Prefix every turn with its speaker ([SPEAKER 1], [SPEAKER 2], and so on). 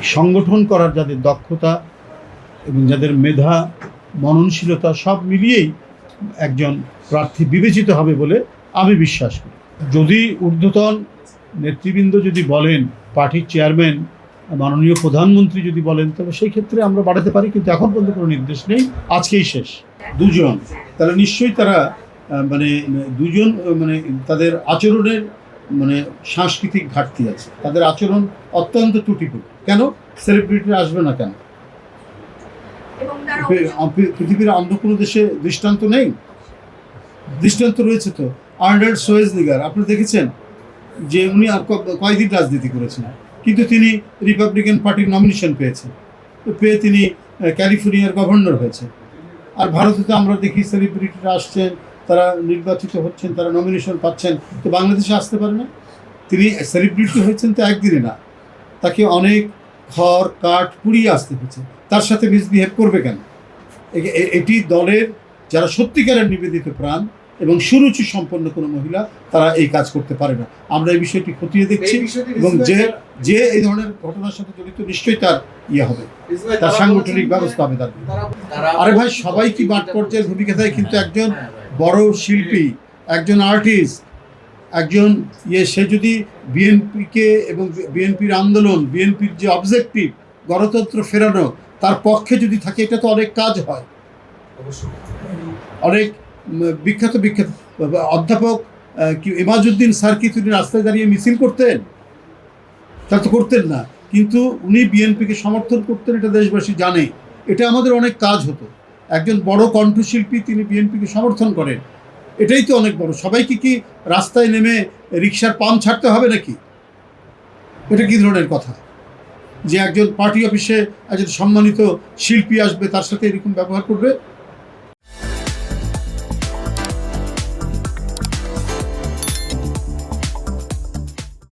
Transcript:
[SPEAKER 1] ঠিক সংগঠন করার যাদের দক্ষতা এবং যাদের মেধা মননশীলতা সব মিলিয়েই একজন প্রার্থী বিবেচিত হবে বলে আমি বিশ্বাস করি। যদি ঊর্ধ্বতন নেতৃবৃন্দ যদি বলেন, পার্টির চেয়ারম্যান মাননীয় প্রধানমন্ত্রী যদি বলেন, তবে সেই ক্ষেত্রে আমরা বাড়াতে পারি, কিন্তু এখন পর্যন্ত কোনো নির্দেশ নেই। আজকেই শেষ। দুজন, তারা নিশ্চয়ই তারা দুজন তাদের আচরণের সাংস্কৃতিক ঘাটতি আছে, তাদের আচরণ অত্যন্ত ত্রুটিপূর্ণ। কেন সেলিব্রিটিরা আসবে না কেন? পৃথিবীর অন্য কোনো দেশে দৃষ্টান্ত নেই? দৃষ্টান্ত রয়েছে তো। আর্নল্ড শোয়েজনিগার আপনি দেখেছেন যে উনি কয়েকদিন রাজনীতি করেছেন, কিন্তু তিনি রিপাবলিকান পার্টির নমিনেশন পেয়েছেন, পেয়ে তিনি ক্যালিফোর্নিয়ার গভর্নর হয়েছে। আর ভারতে তো আমরা দেখি সেলিব্রিটিরা আসছেন, তারা নির্বাচিত হচ্ছেন, তারা নমিনেশন পাচ্ছেন, তো বাংলাদেশে আসতে পারে না? তিনি সেলিব্রিটি হয়েছেন তো একদিনে না, তাকে অনেক খড় কাঠ পুড়িয়ে আসতে হয়েছে। তার সাথে মিসবিহেভ করবে কেন? এটি দলের যারা সত্যিকারের নিবেদিত প্রাণ এবং সুরুচি সম্পন্ন কোনো মহিলা, তারা এই কাজ করতে পারে না। আমরা এই বিষয়টি খতিয়ে দেখছি এবং যে এই ধরনের ঘটনার সাথে জড়িত নিশ্চয়ই তার হবে, তার সাংগঠনিক ব্যবস্থা হবে। আরে ভাই, সবাই কি মাঠ পর্যায়ের ভূমিকা থাকে? কিন্তু একজন বড় শিল্পী, একজন আর্টিস্ট, একজন সে যদি বিএনপিকে এবং বিএনপির আন্দোলন, বিএনপির যে অবজেক্টিভ গণতন্ত্র ফেরানো, তার পক্ষে যদি থাকে, এটা তো অনেক কাজ হয়। অনেক বিখ্যাত অধ্যাপক এমাজউদ্দিন স্যার কি তিনি রাস্তায় দাঁড়িয়ে মিছিল করতেন? তা তো করতেন না, কিন্তু উনি বিএনপিকে সমর্থন করতেন, এটা দেশবাসী জানে। এটা আমাদের অনেক কাজ হতো। একজন বড় কণ্ঠশিল্পী, তিনি বিএনপিকে সমর্থন করেন, এটাই তো অনেক বড়। সবাইকে কি রাস্তায় নেমে রিক্সার পাম্প ছাড়তে হবে নাকি? এটা কি ধরনের কথা যে একজন পার্টি অফিসে একজন সম্মানিত শিল্পী আসবে, তার সাথে এরকম ব্যবহার করবে?